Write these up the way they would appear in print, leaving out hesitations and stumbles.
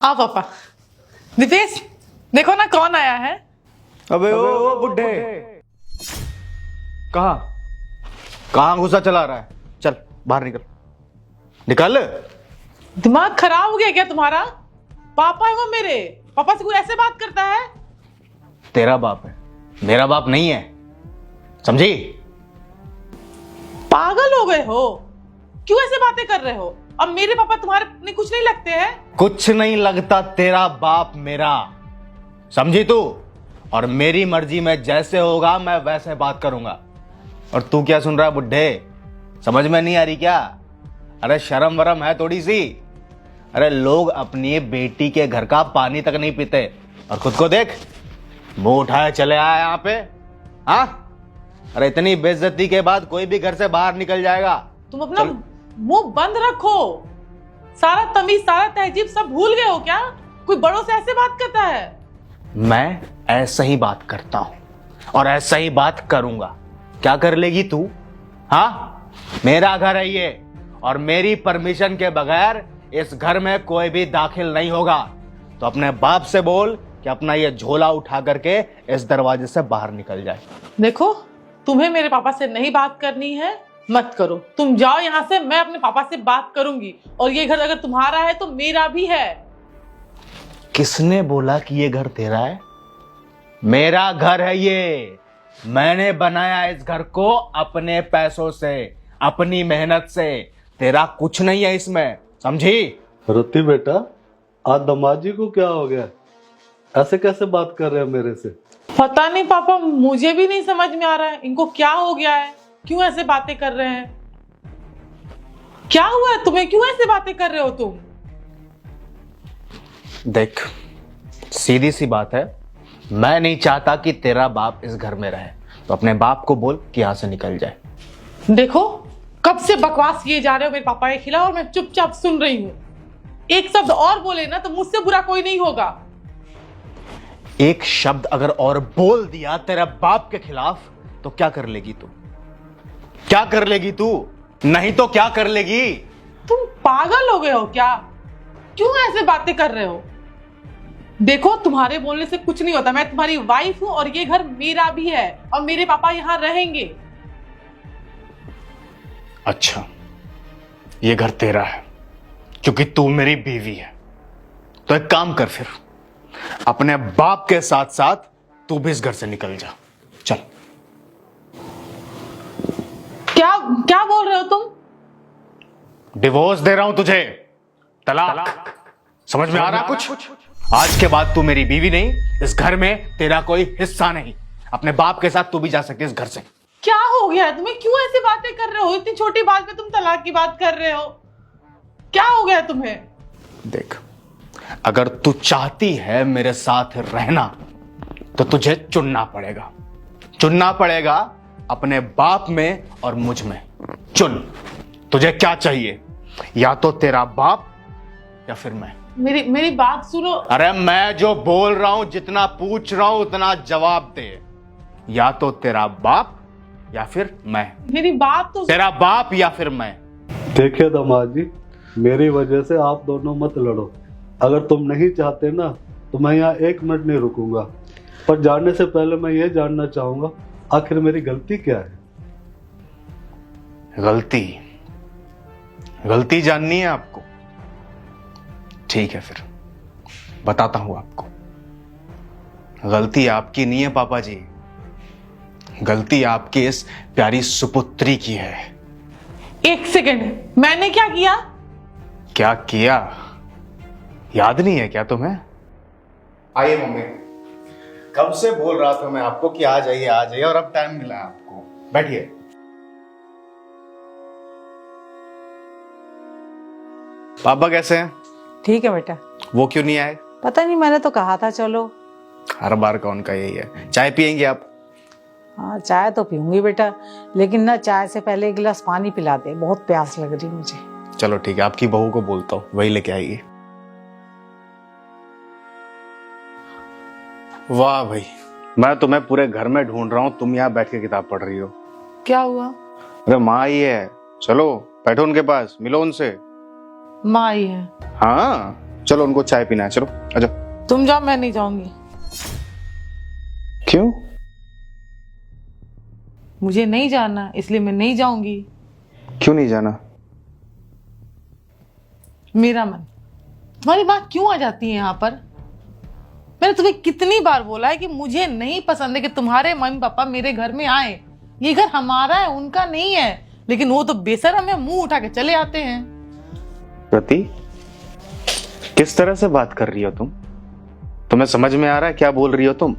आ पापा। दीपेश देखो ना कौन आया है। अबे ओ बुड्ढे, कहाँ कहाँ घुसा चला रहा है? चल बाहर निकल, निकल। दिमाग खराब हो गया क्या तुम्हारा? पापा है वो मेरे। पापा से कोई ऐसे बात करता है? तेरा बाप है, मेरा बाप नहीं है, समझी? पागल हो गए हो? क्यों ऐसे बातें कर रहे हो? अब मेरे पापा तुम्हारे ने कुछ नहीं लगते हैं? कुछ नहीं लगता तेरा बाप मेरा, समझी तू? और मेरी मर्जी में जैसे होगा मैं वैसे बात करूंगा। और तू क्या सुन रहा है बुड्ढे? समझ में नहीं आ रही क्या? अरे शर्म वरम है थोड़ी सी? अरे लोग अपनी बेटी के घर का पानी तक नहीं पीते और खुद को देख, मुंह उठाए चले आया यहाँ पे। हाँ, अरे इतनी बेइज्जती के बाद कोई भी घर से बाहर निकल जाएगा। तुम अपना मुंह बंद रखो। सारा तमीज सारा तहजीब सब भूल गए हो क्या? कोई बड़ों से ऐसे बात करता है? मैं ऐसा ही बात करता हूं और ऐसा ही बात करूंगा। क्या कर लेगी तू? हाँ, मेरा घर है ये और मेरी परमिशन के बगैर इस घर में कोई भी दाखिल नहीं होगा। तो अपने बाप से बोल कि अपना ये झोला उठा करके इस दरवाजे से बाहर निकल जाए। देखो, तुम्हें मेरे पापा से नहीं बात करनी है, मत करो। तुम जाओ यहाँ से, मैं अपने पापा से बात करूंगी। और ये घर अगर तुम्हारा है तो मेरा भी है। किसने बोला कि ये घर तेरा है? मेरा घर है ये। मैंने बनाया इस घर को अपने पैसों से, अपनी मेहनत से। तेरा कुछ नहीं है इसमें, समझी? रति बेटा, आज दमाजी को क्या हो गया? ऐसे कैसे बात कर रहे हैं मेरे से? पता नहीं पापा, मुझे भी नहीं समझ में आ रहा है इनको क्या हो गया है, क्यों ऐसे बातें कर रहे हैं। क्या हुआ है तुम्हें? क्यों ऐसे बातें कर रहे हो तुम? देख, सीधी सी बात है, मैं नहीं चाहता कि तेरा बाप इस घर में रहे। तो अपने बाप को बोल कि यहां से निकल जाए। देखो, कब से बकवास किए जा रहे हो मेरे पापा के खिलाफ और मैं चुपचाप सुन रही हूँ। एक शब्द और बोले ना तो मुझसे बुरा कोई नहीं होगा। एक शब्द अगर और बोल दिया तेरे बाप के खिलाफ तो क्या कर लेगी तू? क्या कर लेगी तू? नहीं तो क्या कर लेगी? तुम पागल हो गए हो क्या? क्यों ऐसे बातें कर रहे हो? देखो, तुम्हारे बोलने से कुछ नहीं होता। मैं तुम्हारी वाइफ हूं और ये घर मेरा भी है और मेरे पापा यहां रहेंगे। अच्छा, ये घर तेरा है क्योंकि तू मेरी बीवी है। तो एक काम कर, फिर अपने बाप के साथ साथ तू भी इस घर से निकल जा। चल। क्या क्या बोल रहे हो तुम? डिवोर्स दे रहा हूं तुझे, तलाक। समझ में आ रहा कुछ? आज के बाद तू मेरी बीवी नहीं, इस घर में तेरा कोई हिस्सा नहीं। अपने बाप के साथ तू भी जा सकती है इस घर से। क्या हो गया है तुम्हें? क्यों ऐसी बातें कर रहे हो? इतनी छोटी बात पे तुम तलाक की बात कर रहे हो। क्या हो गया तुम्हें? देख, अगर तू चाहती है मेरे साथ रहना तो तुझे चुनना पड़ेगा। चुनना पड़ेगा अपने बाप में और मुझ में। चुन, तुझे क्या चाहिए? या तो तेरा बाप या फिर मैं। मेरी बात सुनो। अरे मैं जो बोल रहा हूं, जितना पूछ रहा हूं उतना जवाब दे। या तो तेरा बाप या फिर मैं। मेरी बात तो तेरा बाप या फिर मैं। देखिए दमाजी, मेरी वजह से आप दोनों मत लड़ो। अगर तुम नहीं चाहते ना तो मैं यहाँ 1 मिनट नहीं रुकूंगा। पर जाने से पहले मैं ये जानना चाहूंगा, आखिर मेरी गलती क्या है? गलती जाननी है आपको? ठीक है, फिर बताता हूं आपको। गलती आपकी नहीं है पापा जी, गलती आपकी इस प्यारी सुपुत्री की है। 1 सेकंड, मैंने क्या किया? क्या किया याद नहीं है क्या तुम्हें? आइए मम्मी, कब से बोल रहा था मैं आपको कि आ जाइए आ जाइए, और अब टाइम मिला है आपको। बैठिए। पापा कैसे हैं? ठीक है बेटा। वो क्यों नहीं आए? पता नहीं, मैंने तो कहा था चलो। हर बार का उनका यही है। चाय पियेंगे आप? हाँ, चाय तो पीऊंगी बेटा, लेकिन ना चाय से पहले 1 गिलास पानी पिला दे, बहुत प्यास लग रही मुझे। चलो ठीक है, आपकी बहू को बोलता हूँ, वही लेके आइए। वाह भाई, मैं तुम्हें पूरे घर में ढूंढ रहा हूँ, तुम यहाँ बैठ के किताब पढ़ रही हो। क्या हुआ? अरे माँ ही है, चलो बैठो उनके पास, मिलो उनसे। माँ ही है? हाँ चलो उनको चाय पीना है, चलो आ जाओ। तुम जाओ, मैं नहीं जाऊंगी। क्यों? मुझे नहीं जाना, इसलिए मैं नहीं जाऊंगी। क्यों नहीं जाना? मेरा मन। तुम्हारी बात क्यों आ जाती है यहाँ पर? मैंने तुम्हें कितनी बार बोला है कि मुझे नहीं पसंद है कि तुम्हारे मम्मी पापा मेरे घर में आए। ये घर हमारा है, उनका नहीं है। लेकिन वो तो बेशर्म है, मुंह उठा के चले आते हैं। प्रति, किस तरह से बात कर रही हो तुम? तुम्हें समझ में आ रहा है क्या बोल रही हो तुम?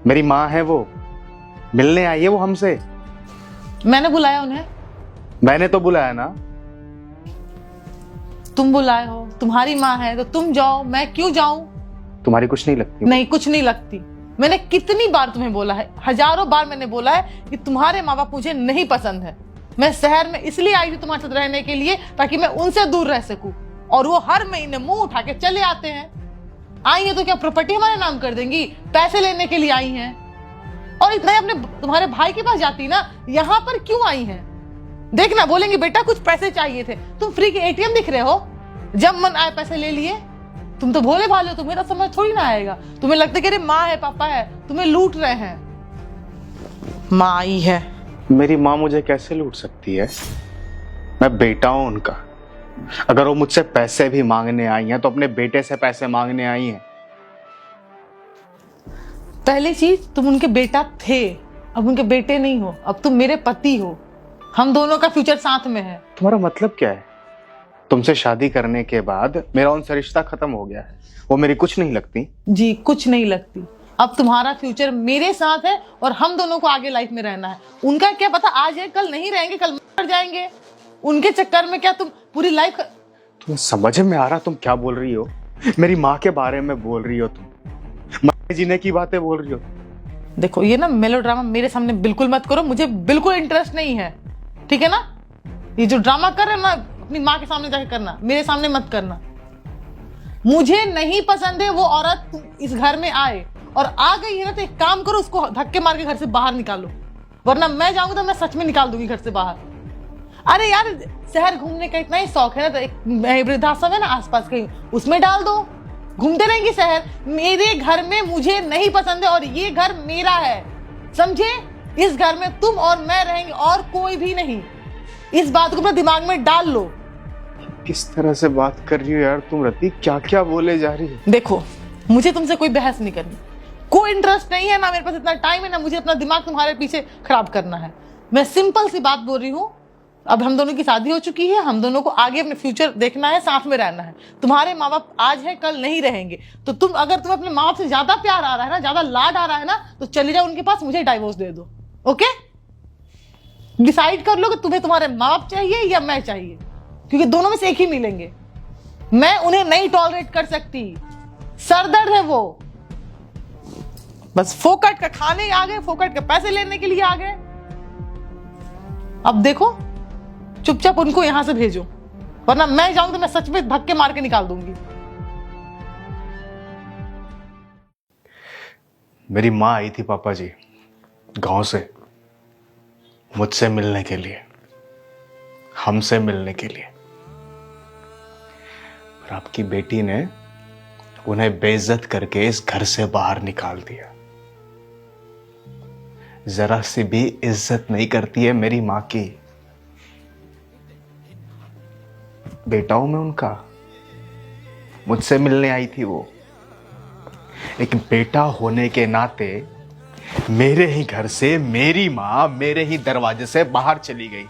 मेरी माँ है वो, मिलने आई है वो हमसे। मैंने बुलाया उन्हें? मैंने तो बुलाया ना। तुम बुलाए हो, तुम्हारी माँ है तो तुम जाओ, मैं क्यों जाऊं? तुम्हारी कुछ नहीं लगती? नहीं, कुछ नहीं लगती। मैंने कितनी बार तुम्हें बोला है, हजारों बार मैंने बोला है कि तुम्हारे माँ बाप मुझे नहीं पसंद है। मैं शहर में इसलिए आई थी तुम्हारे साथ रहने के लिए ताकि मैं उनसे दूर रह सकूं, और वो हर महीने मुंह उठा के चले आते हैं। आई है तो क्या प्रॉपर्टी हमारे नाम कर देंगी? पैसे लेने के लिए आई हैं। और इतना ही अपने तुम्हारे भाई के पास जाती ना, यहाँ पर क्यों आई हैं? देखना, बोलेंगे बेटा कुछ पैसे चाहिए थे। तुम फ्री के एटीएम दिख रहे हो, जब मन आए पैसे ले लिए। तुम तो भोले भाले हो, तुम्हें तो समझ थोड़ी ना आएगा। तुम्हें लगता है कि अरे माँ है पापा है, तुम्हें लूट रहे हैं। माँ आई है। मेरी माँ मुझे कैसे लूट सकती है? मैं बेटा हूं उनका। अगर वो मुझसे पैसे भी मांगने आई हैं तो अपने बेटे से पैसे मांगने आई हैं। पहली चीज, तुम उनके बेटा थे, अब उनके बेटे नहीं हो, अब तुम मेरे पति हो। हम दोनों का फ्यूचर साथ में है। तुम्हारा मतलब क्या है? तुमसे शादी करने के बाद मेरा उनसे रिश्ता खत्म हो गया है, वो मेरी कुछ नहीं लगती? जी, कुछ नहीं लगती। अब तुम्हारा फ्यूचर मेरे साथ है और हम दोनों को आगे लाइफ में रहना है। उनका क्या पता, आज है कल नहीं रहेंगे, कल मर जाएंगे। उनके चक्कर में क्या तुम पूरी लाइफ। तुम्हें समझ में आ रहा तुम क्या बोल रही हो? मेरी माँ के बारे में बोल रही हो तुम, मरने जीने की बातें बोल रही हो। देखो, ये ना मेलोड्रामा मेरे सामने बिल्कुल मत करो, मुझे बिल्कुल इंटरेस्ट नहीं है, ठीक है ना? ये जो ड्रामा कर रहे हो ना, अपनी माँ के सामने जाके करना, मेरे सामने मत करना। मुझे नहीं पसंद है वो औरत इस घर में आए, और आ गई है ना तो एक काम करो, उसको धक्के मार के घर से बाहर निकालो, वरना मैं जाऊंगी तो मैं सच में निकाल दूंगी घर से बाहर। अरे यार, शहर घूमने का इतना ही शौक है ना, तो एक वृद्धाश्रम है ना आसपास कहीं, उसमें डाल दो, घूमते रहेंगे शहर। मेरे घर में मुझे नहीं पसंद है और ये घर मेरा है, समझे? इस घर में तुम और मैं रहेंगे और कोई भी नहीं। इस बात को अपने दिमाग में डाल लो। किस तरह से बात कर रही हो यार तुम रति? क्या क्या बोले जा रही हो? देखो, मुझे तुमसे कोई बहस नहीं करनी, कोई इंटरेस्ट नहीं है, ना मेरे पास इतना टाइम है, ना मुझे अपना दिमाग तुम्हारे पीछे खराब करना है। मैं सिंपल सी बात बोल रही हूँ, अब हम दोनों की शादी हो चुकी है, हम दोनों को आगे अपने फ्यूचर देखना है, साथ में रहना है। तुम्हारे माँ बाप आज है कल नहीं रहेंगे, तो अगर तुम अपने माँ बाप से ज्यादा प्यार आ रहा है ना, ज्यादा लाड आ रहा है ना, तो चले जाओ उनके पास, मुझे डाइवोर्स दे दो। ओके, डिसाइड कर लो कि तुम्हें तुम्हारे माँ बाप चाहिए या मैं चाहिए, क्योंकि दोनों में से एक ही मिलेंगे। मैं उन्हें नहीं टॉलरेट कर सकती, सरदर्द है वो। बस फोकट का खाने आ गए, फोकट के पैसे लेने के लिए आ गए। अब देखो, चुपचाप उनको यहां से भेजो, वरना मैं जाऊंगी तो मैं सच में धक्के मार के निकाल दूंगी। मेरी माँ आई थी पापा जी गांव से, मुझसे मिलने के लिए, हमसे मिलने के लिए। पर आपकी बेटी ने उन्हें बेइज्जत करके इस घर से बाहर निकाल दिया। जरा सी भी इज्जत नहीं करती है मेरी माँ की। बेटा हूं मैं उनका, मुझसे मिलने आई थी वो। एक बेटा होने के नाते मेरे ही घर से मेरी माँ मेरे ही दरवाजे से बाहर चली गई।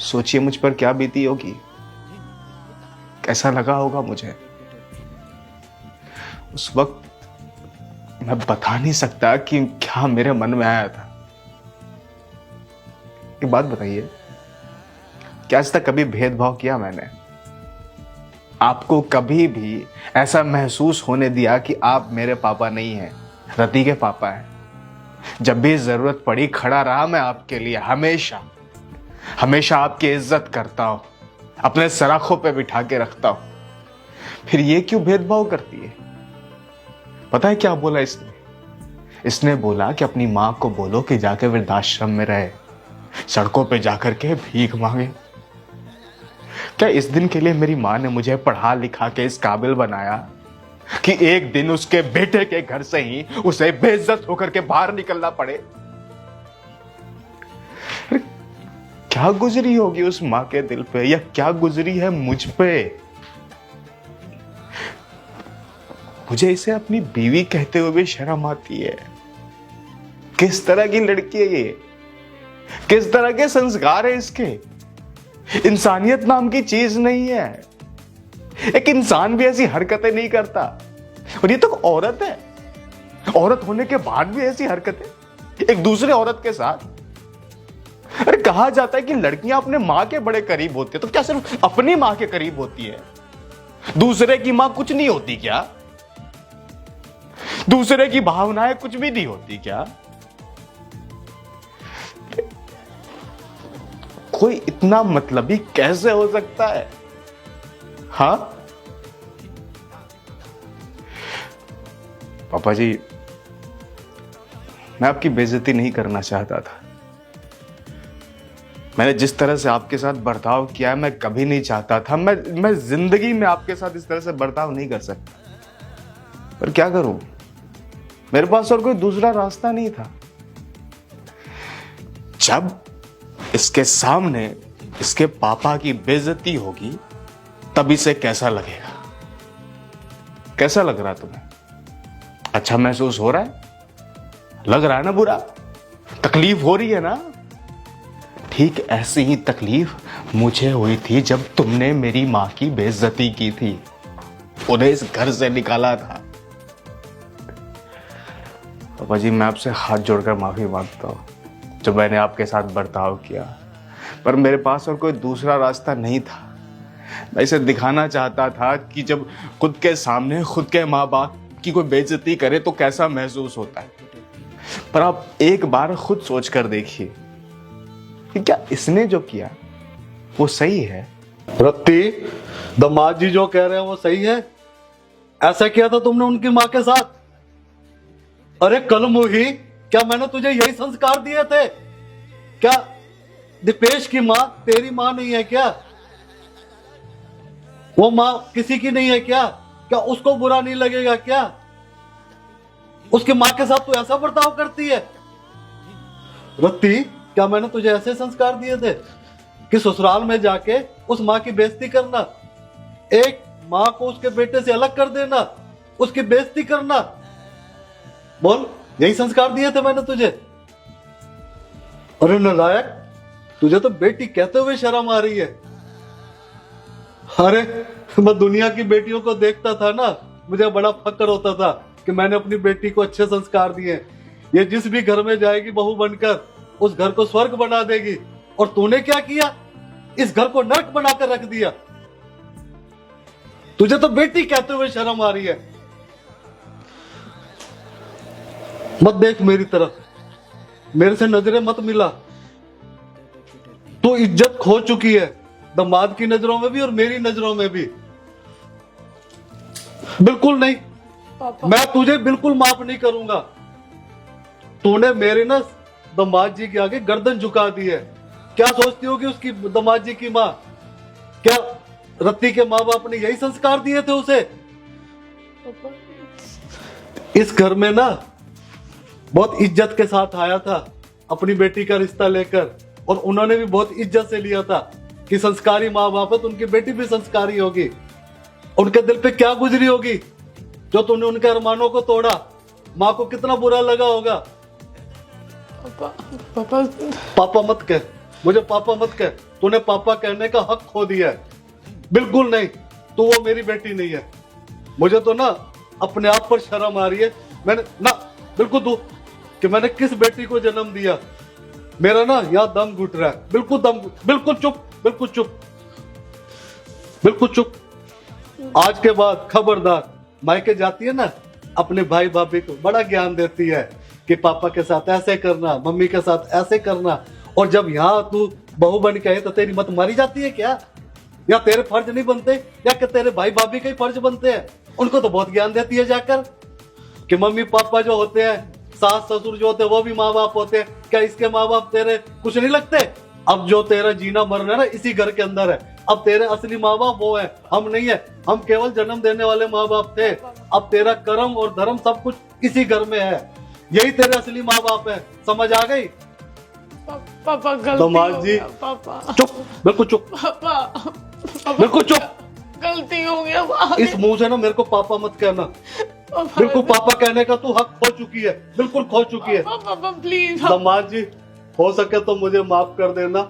सोचिए मुझ पर क्या बीती होगी, कैसा लगा होगा मुझे। उस वक्त मैं बता नहीं सकता कि क्या मेरे मन में आया था। एक बात बताइए, क्या आज तक कभी भेदभाव किया मैंने? आपको कभी भी ऐसा महसूस होने दिया कि आप मेरे पापा नहीं हैं, रति के पापा हैं? जब भी जरूरत पड़ी खड़ा रहा मैं आपके लिए, हमेशा हमेशा आपकी इज्जत करता हूं, अपने सराखों पे बिठा के रखता हूं। फिर ये क्यों भेदभाव करती है? पता है क्या बोला इसने? इसने बोला कि अपनी मां को बोलो कि जाके वृद्धाश्रम में रहे, सड़कों पे जाकर के भीख मांगे। क्या इस दिन के लिए मेरी माँ ने मुझे पढ़ा लिखा के इस काबिल बनाया कि एक दिन उसके बेटे के घर से ही उसे बेइज्जत होकर के बाहर निकलना पड़े? अरे क्या गुजरी होगी उस माँ के दिल पे, या क्या गुजरी है मुझ पे? मुझे इसे अपनी बीवी कहते हुए भी शर्म आती है। किस तरह की लड़की है ये? किस तरह के संस्कार है इसके? इंसानियत नाम की चीज नहीं है। एक इंसान भी ऐसी हरकतें नहीं करता, और ये तो औरत है। औरत होने के बाद भी ऐसी हरकतें एक दूसरे औरत के साथ। अरे कहा जाता है कि लड़कियां अपने मां के बड़े करीब होती है, तो क्या सिर्फ अपनी मां के करीब होती है? दूसरे की मां कुछ नहीं होती क्या? दूसरे की भावनाएं कुछ भी नहीं होती क्या? कोई इतना मतलबी कैसे हो सकता है? हाँ पापा जी, मैं आपकी बेइज्जती नहीं करना चाहता था। मैंने जिस तरह से आपके साथ बर्ताव किया है, मैं कभी नहीं चाहता था। मैं जिंदगी में आपके साथ इस तरह से बर्ताव नहीं कर सकता, पर क्या करूं, मेरे पास और कोई दूसरा रास्ता नहीं था। जब इसके सामने इसके पापा की बेइज्जती होगी, तब इसे कैसा लगेगा? कैसा लग रहा है तुम्हें? अच्छा महसूस हो रहा है? लग रहा है ना बुरा? तकलीफ हो रही है ना? ठीक ऐसी ही तकलीफ मुझे हुई थी जब तुमने मेरी मां की बेइज्जती की थी, उन्हें इस घर से निकाला था। पापा जी, मैं आपसे हाथ जोड़कर माफी मांगता हूं जो मैंने आपके साथ बर्ताव किया, पर मेरे पास और कोई दूसरा रास्ता नहीं था। मैं इसे दिखाना चाहता था कि जब खुद के सामने खुद के माँ बाप की कोई बेइज्जती करे तो कैसा महसूस होता है। पर आप एक बार खुद सोच कर देखिए कि क्या इसने जो किया वो सही है? रत्ती, दामाद जी जो कह रहे हैं वो सही है? ऐसा किया था तुमने उनकी माँ के साथ? अरे कल मुही, क्या मैंने तुझे यही संस्कार दिए थे? क्या दीपेश की माँ तेरी माँ नहीं है क्या? वो माँ किसी की नहीं है क्या? क्या उसको बुरा नहीं लगेगा क्या? उसकी माँ के साथ तू ऐसा बर्ताव करती है? रत्ती, क्या मैंने तुझे ऐसे संस्कार दिए थे कि ससुराल में जाके उस माँ की बेइज्जती करना, एक माँ को उसके बेटे से अलग कर देना, उसकी बेइज्जती करना? बोल, यही संस्कार दिए थे मैंने तुझे? अरे नालायक, तुझे तो बेटी कहते हुए शर्म आ रही है। अरे मैं दुनिया की बेटियों को देखता था ना, मुझे बड़ा फक्र होता था कि मैंने अपनी बेटी को अच्छे संस्कार दिए। ये जिस भी घर में जाएगी बहू बनकर, उस घर को स्वर्ग बना देगी। और तूने क्या किया? इस घर को नरक बनाकर रख दिया। तुझे तो बेटी कहते हुए शर्म आ रही है। मत देख मेरी तरफ, मेरे से नजरें मत मिला। तू इज्जत खो चुकी है, दामाद की नजरों में भी और मेरी नजरों में भी। बिल्कुल नहीं, मैं तुझे बिल्कुल माफ नहीं करूंगा। तूने मेरे ना दामाद जी के आगे गर्दन झुका दी है। क्या सोचती होगी उसकी दामाद जी की माँ? क्या रत्ती के माँ बाप ने यही संस्कार दिए थे उसे? इस घर में ना बहुत इज्जत के साथ आया था अपनी बेटी का रिश्ता लेकर, और उन्होंने भी बहुत इज्जत से लिया था कि संस्कारी माँ बाप है तो उनकी बेटी भी संस्कारी होगी। उनके दिल पे क्या गुजरी होगी जो तूने उनके अरमानों को तोड़ा? माँ को कितना बुरा लगा होगा। पापा पापा मत कह, मुझे पापा मत कह। तूने पापा कहने का हक खो दिया है। बिल्कुल नहीं, तू वो मेरी बेटी नहीं है। मुझे तो ना अपने आप पर शर्म आ रही है। मैंने ना बिल्कुल तू कि मैंने किस बेटी को जन्म दिया। मेरा ना यहाँ दम घुट रहा है। बिल्कुल चुप, बिल्कुल चुप, बिल्कुल चुप। आज के बाद खबरदार, मायके जाती है ना, अपने भाई भाभी को बड़ा ज्ञान देती है कि पापा के साथ ऐसे करना, मम्मी के साथ ऐसे करना। और जब यहाँ तू बहू बन के आए तो तेरी मत मारी जाती है क्या? या तेरे फर्ज नहीं बनते? या कि तेरे भाई भाभी के फर्ज बनते हैं? उनको तो बहुत ज्ञान देती है जाकर कि मम्मी पापा जो होते हैं, सास ससुर जो होते हैं, वो भी माँ बाप होते हैं। क्या इसके माँ बाप तेरे कुछ नहीं लगते? अब जो तेरा जीना मरना है ना इसी घर के अंदर है। अब तेरे असली माँ बाप वो है, हम नहीं है। हम केवल जन्म देने वाले माँ बाप थे। अब तेरा कर्म और धर्म सब कुछ इसी घर में है। यही तेरे असली माँ बाप है, समझ आ गई? पापा गलती दामाद हो जी, गया, पापा चुप, बिल्कुल चुप, पापा बिल्कुल चुप। गलती हो गया पापा। इस मुंह से ना मेरे को पापा मत कहना। बिल्कुल पापा कहने का तू हक खो चुकी है, बिल्कुल खो चुकी है। पापा प्लीज। दामाद जी, हो सके तो मुझे माफ कर देना।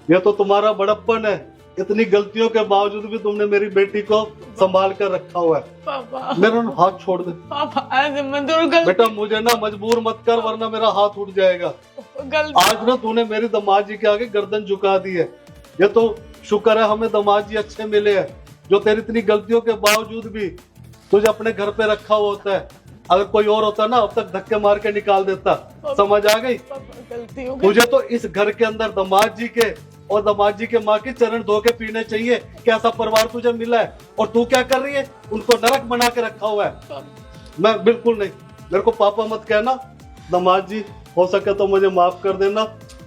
ये तो तुम्हारा बड़प्पन है, इतनी गलतियों के बावजूद भी तुमने मेरी बेटी को संभाल कर रखा हुआ है। पापा मेरा ना हाथ छोड़ दे पापा, ऐसे मत करो, गलती बेटा, मुझे ना मजबूर मत कर वरना मेरा हाथ उठ जाएगा। गलती। आज ना तूने मेरी दामाद जी के आगे गर्दन झुका दी है। ये तो शुक्र है हमें दामाद जी अच्छे मिले हैं, जो तेरी इतनी गलतियों के बावजूद भी तुझे अपने घर पे रखा हुआ होता है। अगर कोई और होता ना अब तक धक्के मार के निकाल देता। समझ आ गई? पापा गलती हो गई। मुझे तो इस घर के अंदर दामाद जी के और दामाद जी के माँ के चरण धो के पीने चाहिए। कैसा परिवार तुझे मिला है और तू क्या कर रही है? उनको नरक बना के रखा हुआ है। मैं बिल्कुल नहीं, मेरे को पापा मत कहना। दामाद जी, हो सके तो मुझे माफ कर देना,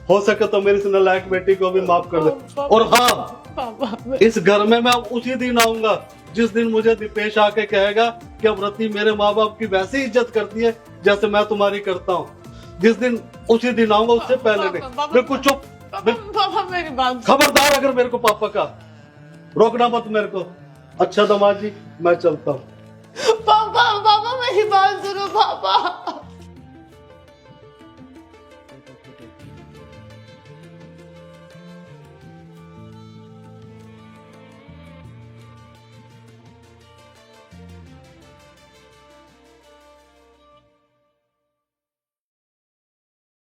हो सके तो मेरी इस नालायक बेटी को भी माफ कर दे। और हाँ, पापा इस घर में मैं अब उसी दिन आऊंगा जिस दिन मुझे दीपेश आके कहेगा कि अब रति मेरे माँ बाप की वैसी इज्जत करती है जैसे मैं तुम्हारी करता हूँ। जिस दिन उसी दिन आऊंगा, उससे पहले नहीं। बिल्कुल चुप, पापा मेरी बात खबरदार अगर मेरे को पापा का रोकना मत मेरे को। अच्छा दामाद जी, मैं चलता हूँ। पापा मेरी बात सुनो पापा।